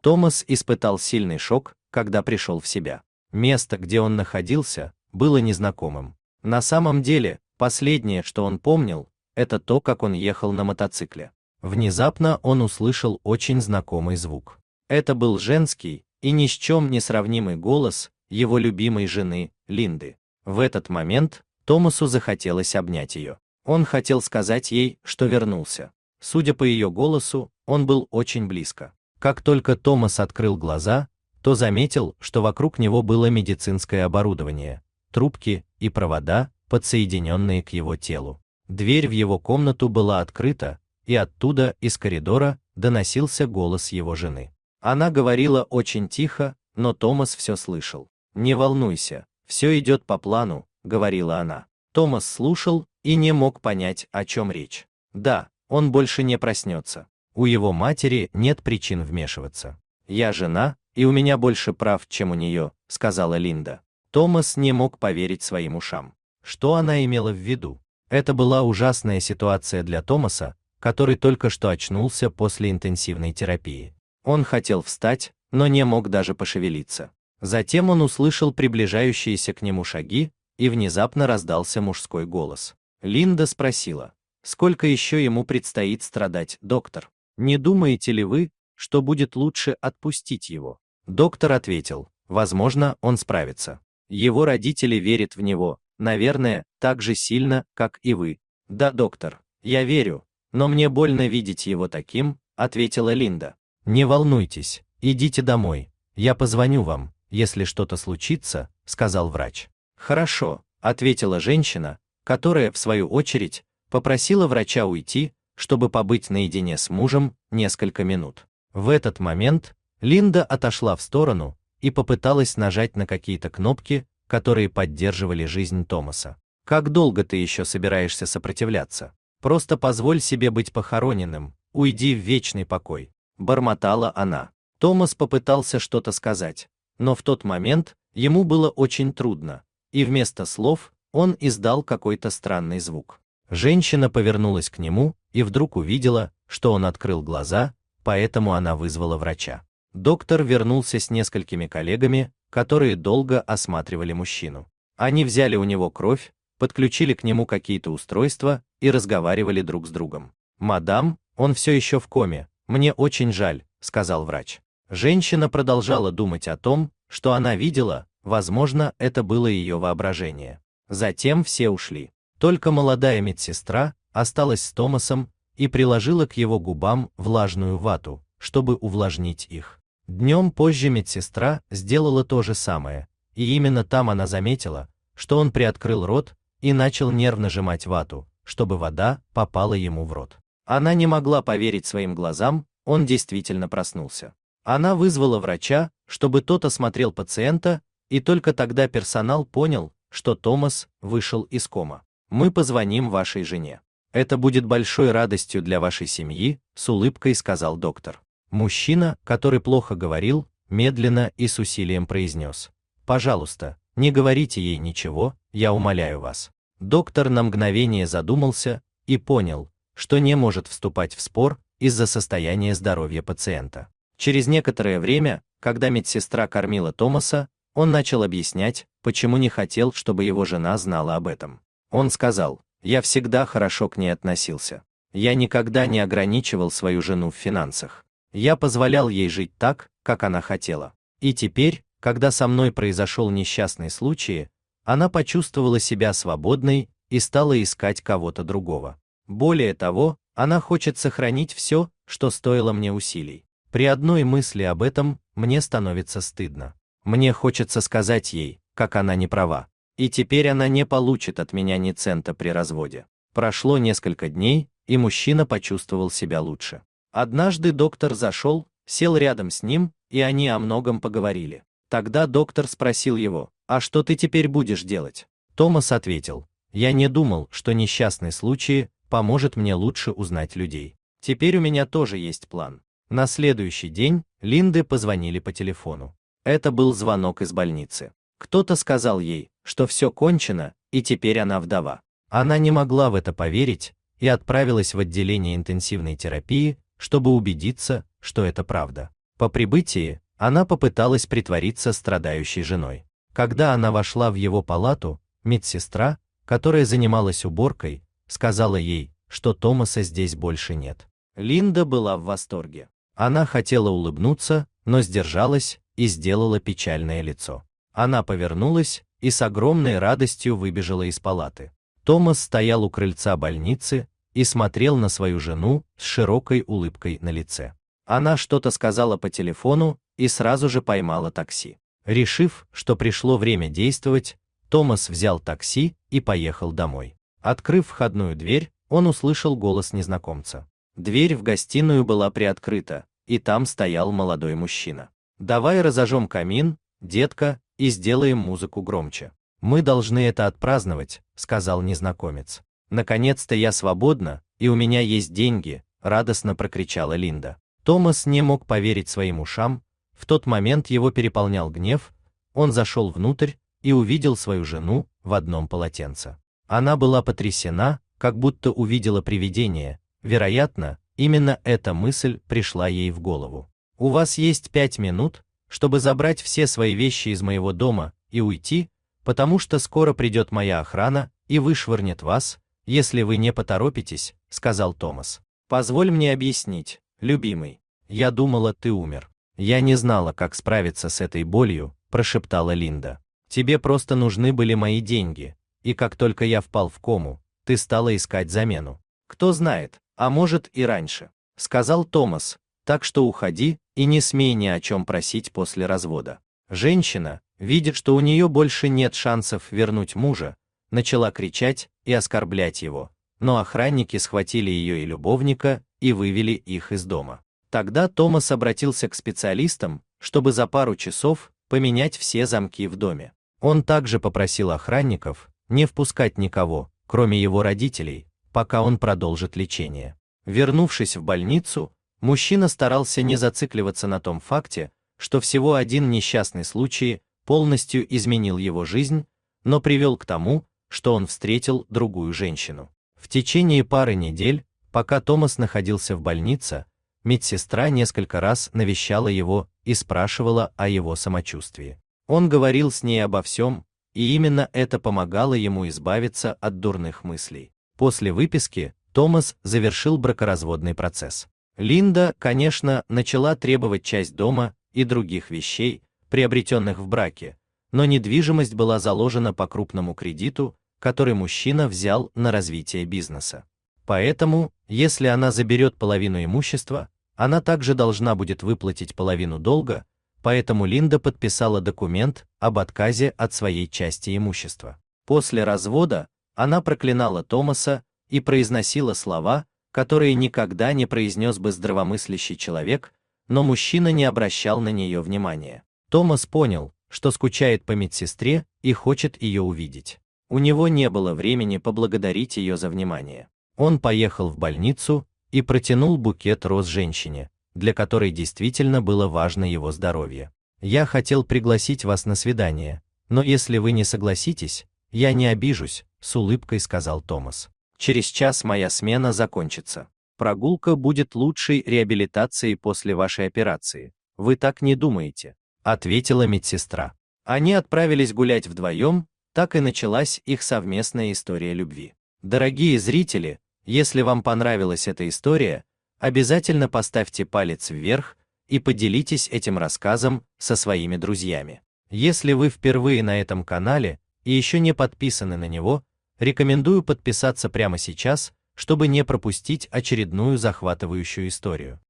Томас испытал сильный шок, когда пришел в себя. Место, где он находился, было незнакомым. На самом деле, последнее, что он помнил, это то, как он ехал на мотоцикле. Внезапно он услышал очень знакомый звук. Это был женский и ни с чем не сравнимый голос его любимой жены, Линды. В этот момент Томасу захотелось обнять ее. Он хотел сказать ей, что вернулся. Судя по ее голосу, он был очень близко. Как только Томас открыл глаза, то заметил, что вокруг него было медицинское оборудование, трубки и провода, подсоединенные к его телу. Дверь в его комнату была открыта, и оттуда, из коридора, доносился голос его жены. Она говорила очень тихо, но Томас все слышал. «Не волнуйся, все идет по плану», — говорила она. Томас слушал и не мог понять, о чем речь. Да, он больше не проснется. У его матери нет причин вмешиваться. «Я жена, и у меня больше прав, чем у нее», — сказала Линда. Томас не мог поверить своим ушам. Что она имела в виду? Это была ужасная ситуация для Томаса, который только что очнулся после интенсивной терапии. Он хотел встать, но не мог даже пошевелиться. Затем он услышал приближающиеся к нему шаги, и внезапно раздался мужской голос. Линда спросила: «Сколько еще ему предстоит страдать, доктор? Не думаете ли вы, что будет лучше отпустить его?» Доктор ответил: «Возможно, он справится. Его родители верят в него, наверное, так же сильно, как и вы». «Да, доктор, я верю, но мне больно видеть его таким», — ответила Линда. «Не волнуйтесь, идите домой, я позвоню вам, если что-то случится», — сказал врач. «Хорошо», — ответила женщина, которая, в свою очередь, попросила врача уйти, чтобы побыть наедине с мужем несколько минут. В этот момент Линда отошла в сторону и попыталась нажать на какие-то кнопки, которые поддерживали жизнь Томаса. «Как долго ты еще собираешься сопротивляться? Просто позволь себе быть похороненным, уйди в вечный покой», — бормотала она. Томас попытался что-то сказать, но в тот момент ему было очень трудно, и вместо слов он издал какой-то странный звук. Женщина повернулась к нему и вдруг увидела, что он открыл глаза, поэтому она вызвала врача. Доктор вернулся с несколькими коллегами, которые долго осматривали мужчину. Они взяли у него кровь, подключили к нему какие-то устройства и разговаривали друг с другом. «Мадам, он все еще в коме, мне очень жаль», — сказал врач. Женщина продолжала думать о том, что она видела, возможно, это было ее воображение. Затем все ушли. Только молодая медсестра осталась с Томасом и приложила к его губам влажную вату, чтобы увлажнить их. Днем позже медсестра сделала то же самое, и именно там она заметила, что он приоткрыл рот и начал нервно сжимать вату, чтобы вода попала ему в рот. Она не могла поверить своим глазам, он действительно проснулся. Она вызвала врача, чтобы тот осмотрел пациента, и только тогда персонал понял, что Томас вышел из кома. «Мы позвоним вашей жене. Это будет большой радостью для вашей семьи», — с улыбкой сказал доктор. Мужчина, который плохо говорил, медленно и с усилием произнес: «Пожалуйста, не говорите ей ничего, я умоляю вас». Доктор на мгновение задумался и понял, что не может вступать в спор из-за состояния здоровья пациента. Через некоторое время, когда медсестра кормила Томаса, он начал объяснять, почему не хотел, чтобы его жена знала об этом. Он сказал: «Я всегда хорошо к ней относился. Я никогда не ограничивал свою жену в финансах. Я позволял ей жить так, как она хотела. И теперь, когда со мной произошел несчастный случай, она почувствовала себя свободной и стала искать кого-то другого. Более того, она хочет сохранить все, что стоило мне усилий. При одной мысли об этом мне становится стыдно. Мне хочется сказать ей, как она не права. И теперь она не получит от меня ни цента при разводе». Прошло несколько дней, и мужчина почувствовал себя лучше. Однажды доктор зашел, сел рядом с ним, и они о многом поговорили. Тогда доктор спросил его: «А что ты теперь будешь делать?» Томас ответил: «Я не думал, что несчастный случай поможет мне лучше узнать людей. Теперь у меня тоже есть план». На следующий день Линде позвонили по телефону. Это был звонок из больницы. Кто-то сказал ей, что все кончено, и теперь она вдова. Она не могла в это поверить и отправилась в отделение интенсивной терапии, чтобы убедиться, что это правда. По прибытии она попыталась притвориться страдающей женой. Когда она вошла в его палату, медсестра, которая занималась уборкой, сказала ей, что Томаса здесь больше нет. Линда была в восторге. Она хотела улыбнуться, но сдержалась и сделала печальное лицо. Она повернулась и с огромной радостью выбежала из палаты. Томас стоял у крыльца больницы и смотрел на свою жену с широкой улыбкой на лице. Она что-то сказала по телефону и сразу же поймала такси. Решив, что пришло время действовать, Томас взял такси и поехал домой. Открыв входную дверь, он услышал голос незнакомца. Дверь в гостиную была приоткрыта, и там стоял молодой мужчина. «Давай разожжем камин, детка, и сделаем музыку громче. Мы должны это отпраздновать», — сказал незнакомец. «Наконец-то я свободна, и у меня есть деньги», — радостно прокричала Линда. Томас не мог поверить своим ушам. В тот момент его переполнял гнев. Он зашел внутрь и увидел свою жену в одном полотенце. Она была потрясена, как будто увидела привидение. Вероятно, именно эта мысль пришла ей в голову. «У вас есть 5 минут, чтобы забрать все свои вещи из моего дома и уйти, потому что скоро придет моя охрана и вышвырнет вас, если вы не поторопитесь», — сказал Томас. «Позволь мне объяснить, любимый. Я думала, ты умер». «Я не знала, как справиться с этой болью», — прошептала Линда. «Тебе просто нужны были мои деньги, и как только я впал в кому, ты стала искать замену». «Кто знает, а может и раньше», — сказал Томас, «так что уходи и не смей ни о чем просить после развода». Женщина, видя, что у нее больше нет шансов вернуть мужа, начала кричать и оскорблять его, но охранники схватили ее и любовника и вывели их из дома. Тогда Томас обратился к специалистам, чтобы за пару часов поменять все замки в доме. Он также попросил охранников не впускать никого, кроме его родителей, пока он продолжит лечение. Вернувшись в больницу, мужчина старался не зацикливаться на том факте, что всего один несчастный случай полностью изменил его жизнь, но привел к тому, что он встретил другую женщину. В течение пары недель, пока Томас находился в больнице, медсестра несколько раз навещала его и спрашивала о его самочувствии. Он говорил с ней обо всем, и именно это помогало ему избавиться от дурных мыслей. После выписки Томас завершил бракоразводный процесс. Линда, конечно, начала требовать часть дома и других вещей, приобретенных в браке, но недвижимость была заложена по крупному кредиту, который мужчина взял на развитие бизнеса. Поэтому, если она заберет половину имущества, она также должна будет выплатить половину долга, поэтому Линда подписала документ об отказе от своей части имущества. После развода она проклинала Томаса и произносила слова, которые никогда не произнес бы здравомыслящий человек, но мужчина не обращал на нее внимания. Томас понял, что скучает по медсестре и хочет ее увидеть. У него не было времени поблагодарить ее за внимание. Он поехал в больницу и протянул букет роз женщине, для которой действительно было важно его здоровье. «Я хотел пригласить вас на свидание, но если вы не согласитесь, я не обижусь», — с улыбкой сказал Томас. «Через час моя смена закончится. Прогулка будет лучшей реабилитацией после вашей операции. Вы так не думаете?» — ответила медсестра. Они отправились гулять вдвоем, так и началась их совместная история любви. Дорогие зрители, если вам понравилась эта история, обязательно поставьте палец вверх и поделитесь этим рассказом со своими друзьями. Если вы впервые на этом канале и еще не подписаны на него, рекомендую подписаться прямо сейчас, чтобы не пропустить очередную захватывающую историю.